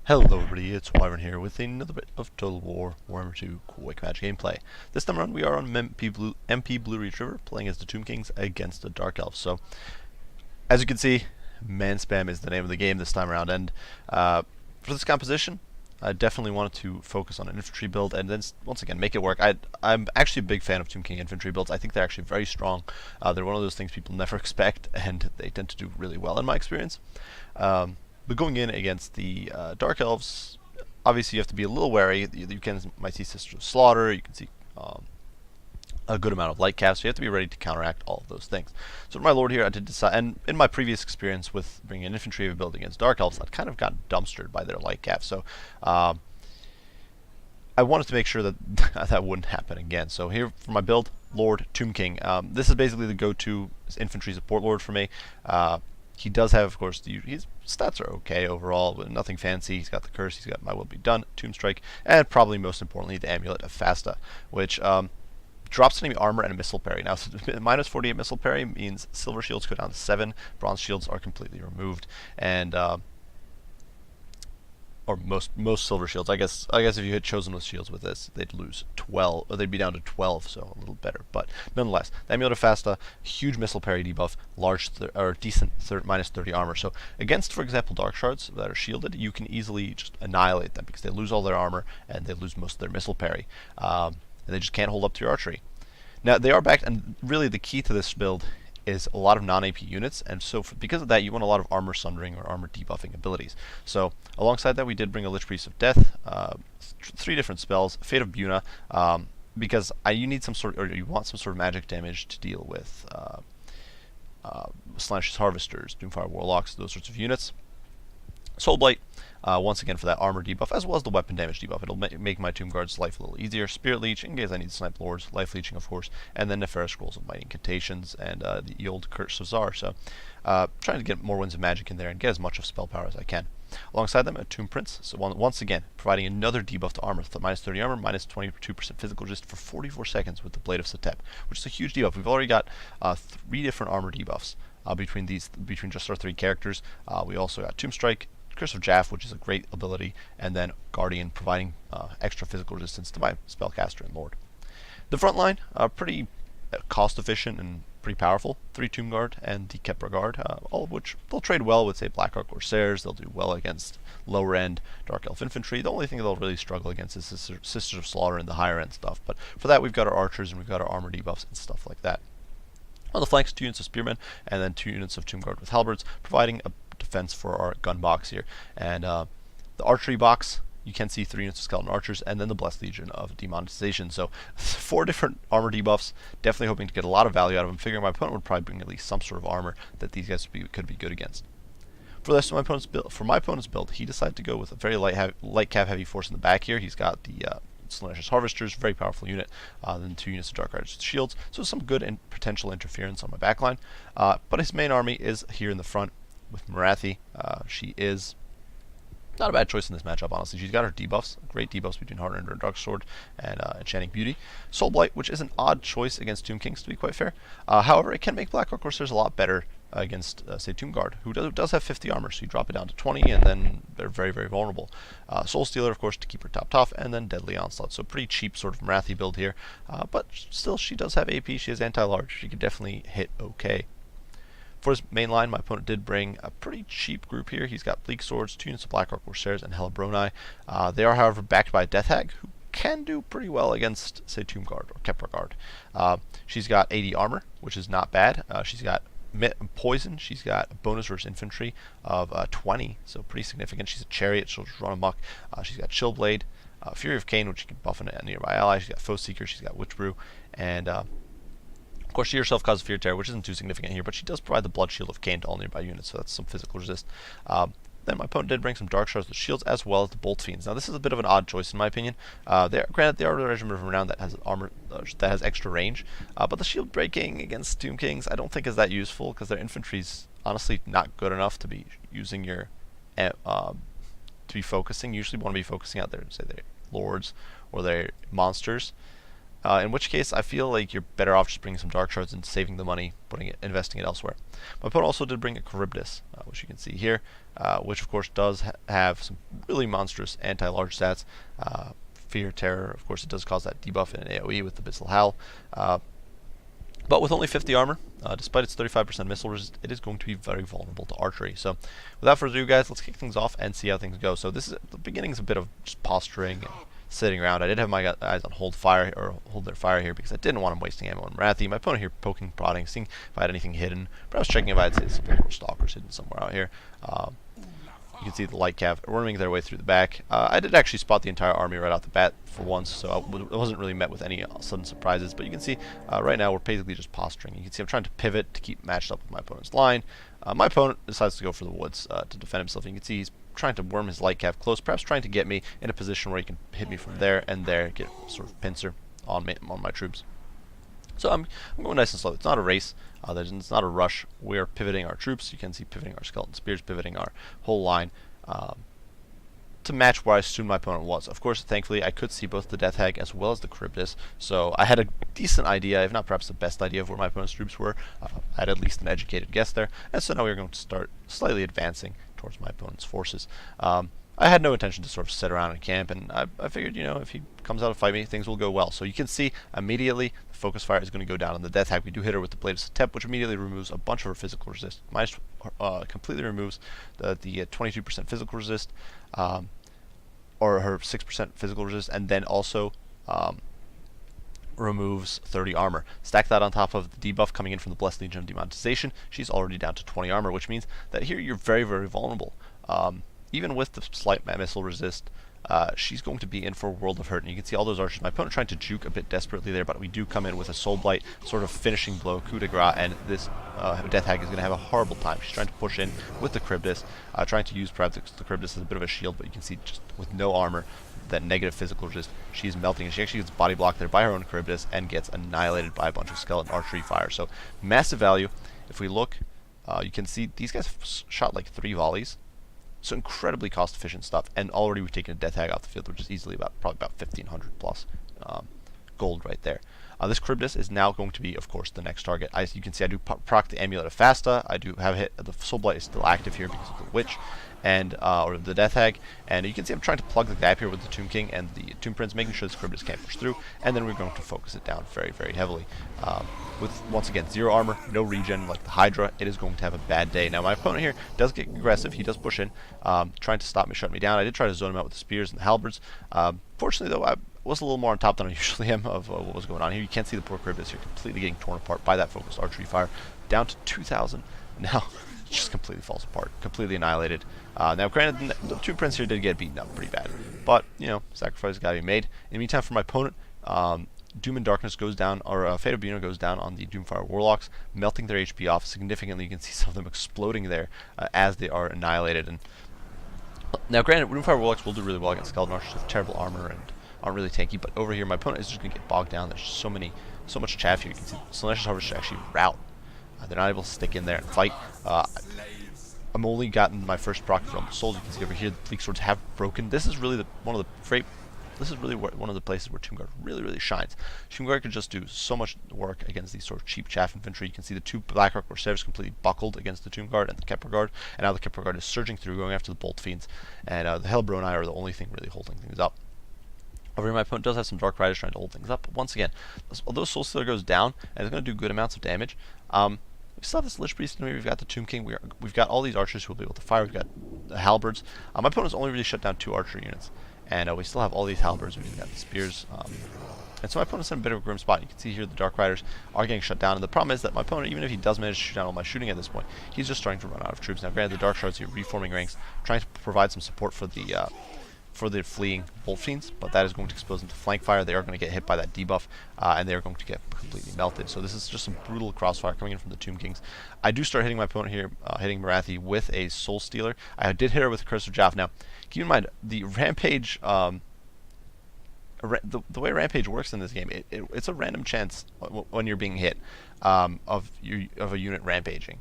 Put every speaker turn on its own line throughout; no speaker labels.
Hello everybody, it's Wyvern here with another bit of Total War Warhammer 2 Quick Match gameplay. This time around we are on MP Blue Reach River playing as the Tomb Kings against the Dark Elves. So, as you can see, Manspam is the name of the game this time around, and for this composition, I definitely wanted to focus on an infantry build and then once again make it work. I'm actually a big fan of Tomb King infantry builds. I think they're actually very strong. They're one of those things people never expect, and they tend to do really well in my experience. But going in against the Dark Elves, obviously you have to be a little wary. Might see Sisters of Slaughter, you can see a good amount of light caps, so you have to be ready to counteract all of those things. So my lord here, I did decide, and in my previous experience with bringing an infantry build against Dark Elves, I'd kind of gotten dumpstered by their light caps, so I wanted to make sure that that wouldn't happen again. So here for my build, Lord Tomb King. This is basically the go-to infantry support lord for me. He does have, of course, his stats are okay overall, but nothing fancy. He's got the curse, he's got My Will Be Done, Tomb Strike, and probably most importantly, the Amulet of Fasta, which drops enemy armor and a missile parry. Now, minus 48 missile parry means silver shields go down to 7, bronze shields are completely removed, and or most silver shields. I guess if you had chosen with shields with this, they'd lose 12, or they'd be down to 12, so a little better. But nonetheless, the Amulet of Fasta, huge missile parry debuff, large or decent minus 30 armor. So against, for example, Dark Shards that are shielded, you can easily just annihilate them because they lose all their armor and they lose most of their missile parry, and they just can't hold up to your archery. Now they are backed, and really the key to this build is a lot of non-AP units, and so because of that, you want a lot of armor sundering or armor debuffing abilities. So alongside that, we did bring a Lich Priest of Death, 3 different spells, Fate of Buna, because you need some sort, or you want some sort of magic damage to deal with Slanish's Harvesters, Doomfire Warlocks, those sorts of units. Soul Blight, once again for that armor debuff, as well as the weapon damage debuff. It'll make my Tomb Guard's life a little easier. Spirit Leech, in case I need to snipe lords. Life Leeching, of course. And then Nefarious Scrolls of Might Incantations, and the old Curse of Zar. So, trying to get more Winds of Magic in there and get as much of spell power as I can. Alongside them, a Tomb Prince. So once again, providing another debuff to armor. Minus 30 armor, minus 22% physical resist for 44 seconds with the Blade of Setep, which is a huge debuff. We've already got 3 different armor debuffs between just our 3 characters. We also got Tomb Strike, Curse of Jaff, which is a great ability, and then Guardian, providing extra physical resistance to my Spellcaster and Lord. The front line, pretty cost efficient and pretty powerful. 3 Tomb Guard and the Kepra Guard, all of which they'll trade well with, say, Blackheart Corsairs. They'll do well against lower end Dark Elf Infantry. The only thing they'll really struggle against is Sisters of Slaughter and the higher end stuff. But for that, we've got our archers and we've got our armor debuffs and stuff like that. On the flanks, 2 units of Spearmen and then 2 units of Tomb Guard with Halberds, providing a defense for our gun box here. And the archery box, you can see 3 units of Skeleton Archers and then the Blessed Legion of Demonetization. So 4 different armor debuffs, definitely hoping to get a lot of value out of them, figuring my opponent would probably bring at least some sort of armor that these guys could be good against. For the rest of my opponent's build, he decided to go with a very light cap heavy force in the back here. He's got the Slanish's Harvesters, very powerful unit, then 2 units of Dark Archers Shields, so some good and potential interference on my backline. But his main army is here in the front with Marathi. She is not a bad choice in this matchup, honestly. She's got her debuffs, great debuffs between Hard-Render and Dark Sword, and Enchanting Beauty. Soul Blight, which is an odd choice against Tomb Kings, to be quite fair. However, it can make Blackheart Corsairs a lot better against, say, Tomb Guard, who does have 50 armor, so you drop it down to 20, and then they're very, very vulnerable. Soul Stealer, of course, to keep her tough, and then Deadly Onslaught. So pretty cheap sort of Marathi build here, but still, she does have AP. She has anti-large. She could definitely hit okay. For his main line, my opponent did bring a pretty cheap group here. He's got Bleak Swords, 2 units of Blackheart Corsairs, and Helabroni. They are, however, backed by a Death Hag, who can do pretty well against, say, Tomb Guard or Kepra Guard. She's got 80 armor, which is not bad. She's got Poison. She's got a bonus versus infantry of 20, so pretty significant. She's a Chariot, she'll just run amok. She's got Chill Blade, Fury of Cain, which you can buff a nearby ally. She's got Foe Seeker, she's got Witch Brew, and of course, she herself causes Fear Terror, which isn't too significant here, but she does provide the Blood Shield of Cain to all nearby units, so that's some physical resist. Then my opponent did bring some Dark Shards with shields, as well as the Bolt Fiends. Now, this is a bit of an odd choice, in my opinion. Granted, they are a regiment of renown that has armor that has extra range, but the shield breaking against Tomb Kings I don't think is that useful, because their infantry's honestly not good enough to be using your to be focusing. You usually want to be focusing out there, say, their lords or their monsters. in which case I feel like you're better off just bringing some dark shards and saving the money, investing it elsewhere. My opponent also did bring a Charybdis, which you can see here, which of course does have some really monstrous anti-large stats. Fear, Terror, of course it does cause that debuff in an AoE with the Abyssal Howl. But with only 50 armor, despite its 35% missile resist, it is going to be very vulnerable to archery. So without further ado, guys, let's kick things off and see how things go. So this is the beginning is a bit of just posturing and sitting around. I did have my eyes on hold their fire here because I didn't want him wasting ammo on Marathi. My opponent here poking, prodding, seeing if I had anything hidden. Perhaps checking if I had some stalkers hidden somewhere out here. You can see the light cav worming their way through the back. I did actually spot the entire army right off the bat for once, so I wasn't really met with any sudden surprises. But you can see right now we're basically just posturing. You can see I'm trying to pivot to keep matched up with my opponent's line. My opponent decides to go for the woods to defend himself. You can see he's trying to worm his light cav close, perhaps trying to get me in a position where he can hit me from there and there, get sort of pincer on my troops. So I'm going nice and slow. It's not a race. It's not a rush. We are pivoting our troops. You can see pivoting our skeleton spears, pivoting our whole line to match where I assumed my opponent was. Of course, thankfully, I could see both the Death Hag as well as the Charybdis, so I had a decent idea, if not perhaps the best idea, of where my opponent's troops were. I had at least an educated guess there, and so now we're going to start slightly advancing towards my opponent's forces. I had no intention to sort of sit around and camp, and I figured, you know, if he comes out to fight me, things will go well. So you can see immediately the focus fire is going to go down on the Death Hag. We do hit her with the Blade of Setep, which immediately removes a bunch of her physical resist. Completely removes the 22% physical resist, or her 6% physical resist, and then also removes 30 armor. Stack that on top of the debuff coming in from the Blessed Legion of Demonetization. She's already down to 20 armor, which means that here you're very, very vulnerable. Even with the slight missile resist, she's going to be in for a world of hurt. And you can see all those archers. My opponent trying to juke a bit desperately there, but we do come in with a Soul Blight, sort of finishing blow, coup de grace, and this Death Hag is going to have a horrible time. She's trying to push in with the Charybdis, trying to use perhaps the Charybdis as a bit of a shield, but you can see just with no armor, that negative physical resist, she's melting, and she actually gets body blocked there by her own Charybdis and gets annihilated by a bunch of skeleton archery fire. So massive value. If we look, you can see these guys have shot like 3 volleys. So incredibly cost-efficient stuff, and already we've taken a Death Hag off the field, which is easily probably about 1,500 plus gold right there. This Charybdis is now going to be, of course, the next target. You can see I do proc the Amulet of Fasta. I do have hit. The Soul Blight is still active here because of the Witch, and or the Death Hag. And you can see I'm trying to plug the gap here with the Tomb King and the Tomb Prince, making sure this Charybdis can't push through. And then we're going to focus it down very, very heavily. With, once again, 0 armor, no regen like the Hydra, it is going to have a bad day. Now, my opponent here does get aggressive. He does push in, trying to stop me, shut me down. I did try to zone him out with the spears and the halberds. Fortunately, though, I was a little more on top than I usually am of what was going on here. You can't see the poor Charybdis here completely getting torn apart by that focused archery fire. Down to 2,000. Now, it just completely falls apart, completely annihilated. Now, granted, the Tomb Prince here did get beaten up pretty bad, but, you know, sacrifice got to be made. In the meantime, for my opponent, Doom and Darkness goes down, or Fate of Bino goes down on the Doomfire Warlocks, melting their HP off significantly. You can see some of them exploding there as they are annihilated. And now, granted, Doomfire Warlocks will do really well against Skeleton Archers with terrible armor and aren't really tanky, but over here, my opponent is just going to get bogged down. There's so much chaff here. You can see Slaanesh Harvest actually rout. They're not able to stick in there and fight. I'm only gotten my first proc from Souls. You can see over here the Bleak Swords have broken. This is really one of the places where Tomb Guard really, really shines. Tomb Guard can just do so much work against these sort of cheap chaff infantry. You can see the 2 Blackrock Corsairs completely buckled against the Tomb Guard and the Kepler Guard, and now the Kepler Guard is surging through, going after the Bolt Fiends, and the Hellbroni are the only thing really holding things up. Over here, my opponent does have some Dark Riders trying to hold things up, but once again, although Soul Stealer goes down, and it's going to do good amounts of damage, we still have this Lich Priest, and we've got the Tomb King, we've got all these archers who will be able to fire, we've got the Halberds. My opponent's only really shut down 2 archer units, and we still have all these Halberds, we've got the Spears, and so my opponent's in a bit of a grim spot. You can see here the Dark Riders are getting shut down, and the problem is that my opponent, even if he does manage to shoot down all my shooting at this point, he's just starting to run out of troops. Now granted, the Dark Shards here reforming ranks, trying to provide some support for the fleeing Bolt Fiends, but that is going to expose them to flank fire. They are going to get hit by that debuff, and they are going to get completely melted. So this is just some brutal crossfire coming in from the Tomb Kings. I do start hitting my opponent here, hitting Marathi with a Soul Stealer. I did hit her with a Curse of Jaff. Now, keep in mind, the Rampage, the way Rampage works in this game, it's a random chance when you're being hit of a unit rampaging.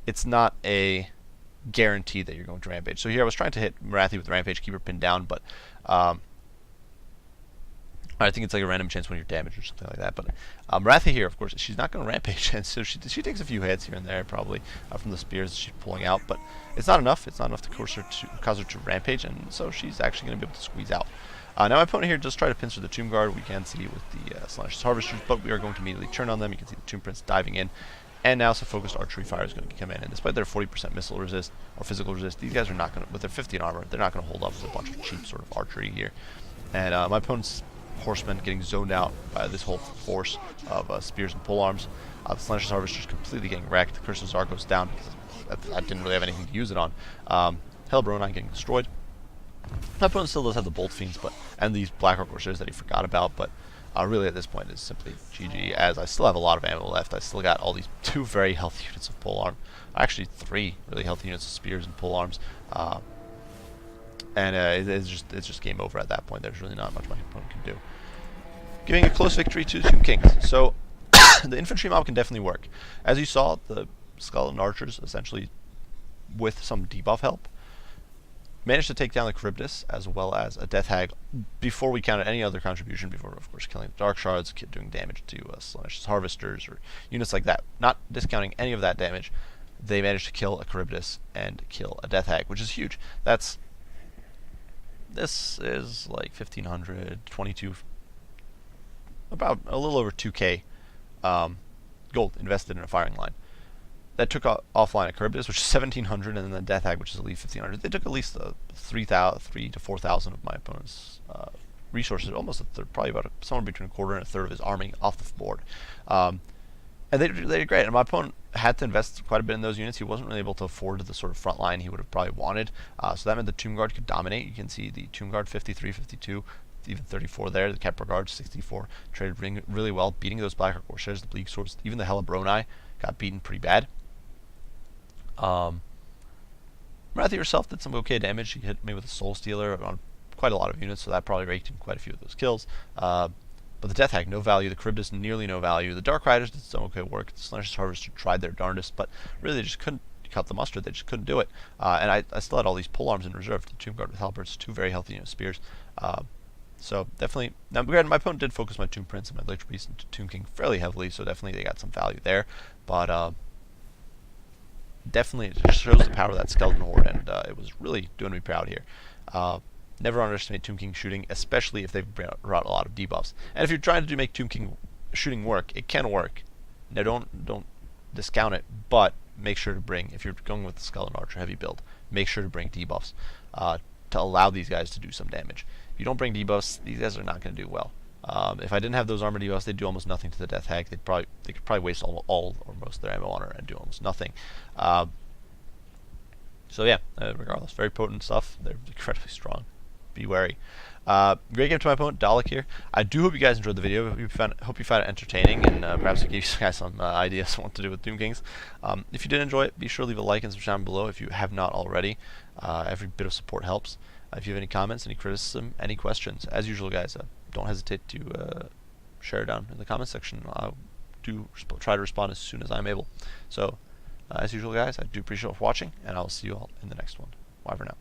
It's not a guarantee that you're going to rampage. So here I was trying to hit Marathi with Rampage, keep her pinned down, but I think it's like a random chance when you're damaged or something like that. But Ratha here, of course, she's not going to rampage, and so she takes a few hits here and there, probably from the spears she's pulling out. But it's not enough. It's not enough to cause her to rampage, and so she's actually going to be able to squeeze out. Now my opponent here does try to pincer the Tomb Guard. We can see with the Slaanesh Harvesters, but we are going to immediately turn on them. You can see the Tomb Prince diving in. And now some focused archery fire is going to come in. And despite their 40% missile resist or physical resist, these guys are not going to, with their 50 in armor, they're not going to hold up with a bunch of cheap sort of archery here. And my opponent's horsemen getting zoned out by this whole force of spears and polearms. The Slaanesh Harvesters completely getting wrecked. The Curse of Zar goes down because I didn't really have anything to use it on. Hellbroni getting destroyed. My opponent still does have the Bolt Fiends and these Black Orc Corsairs that he forgot about, but really at this point it's simply GG, as I still have a lot of ammo left. I still got all these 2 very healthy units of polearm. Actually 3 really healthy units of spears and polearms. And it's just game over at that point. There's really not much my opponent can do. Giving a close victory to Tomb Kings. So the infantry mob can definitely work. As you saw, the Skeleton Archers, essentially with some debuff help, managed to take down the Charybdis as well as a Death Hag before we counted any other contribution, before of course killing the Dark Shards, doing damage to Slaanesh Harvesters or units like that. Not discounting any of that damage, they managed to kill a Charybdis and kill a Death Hag, which is huge. This is like 1,500, 22, about a little over 2k gold invested in a firing line. That took offline a Charybdis, which is 1,700, and then the Death Hag, which is at least 1,500. They took at least 3 to 4,000 of my opponent's resources, almost a third, probably about somewhere between a quarter and a third of his army off the board. And they did great. And my opponent had to invest quite a bit in those units. He wasn't really able to afford the sort of front line he would have probably wanted. So that meant the Tomb Guard could dominate. You can see the Tomb Guard 53, 52, even 34 there. The Kepler Guard 64 traded really well, beating those Black Orc Corsairs, the Bleak Swords, even the Hellbroni got beaten pretty bad. Ratha herself did some okay damage. She hit me with a Soul Stealer on quite a lot of units, so that probably raked in quite a few of those kills. But the Death Hag, no value. The Charybdis, nearly no value. The Dark Riders did some okay work. The Slaanesh Harvesters tried their darndest, but really they just couldn't cut the mustard. They just couldn't do it. And I still had all these polearms in reserve. The Tomb Guard with halberds, 2 very healthy spears. So definitely, now granted, my opponent did focus my Tomb Prince and my Lich Beast into Tomb King fairly heavily, so definitely they got some value there. But definitely it just shows the power of that Skeleton Horde, and it was really doing me proud here. Never underestimate Tomb King shooting, especially if they've brought a lot of debuffs. And if you're trying to make Tomb King shooting work, it can work. Now don't discount it, but make sure to bring, if you're going with the Skeleton Archer heavy build, make sure to bring debuffs to allow these guys to do some damage. If you don't bring debuffs, these guys are not going to do well. If I didn't have those armor debuffs, they'd do almost nothing to the Death Hag. They could probably waste all or most of their ammo on her and do almost nothing. So yeah, regardless, very potent stuff. They're incredibly strong. Be wary. Great game to my opponent, Dalek here. I do hope you guys enjoyed the video. Hope you found it entertaining, and perhaps it gave you guys some ideas on what to do with Tomb Kings. If you did enjoy it, be sure to leave a like and subscribe below if you have not already. Every bit of support helps. If you have any comments, any criticism, any questions, as usual, guys, don't hesitate to share down in the comment section. I'll try to respond as soon as I'm able. So, as usual, guys, I do appreciate you watching, and I will see you all in the next one. Bye for now.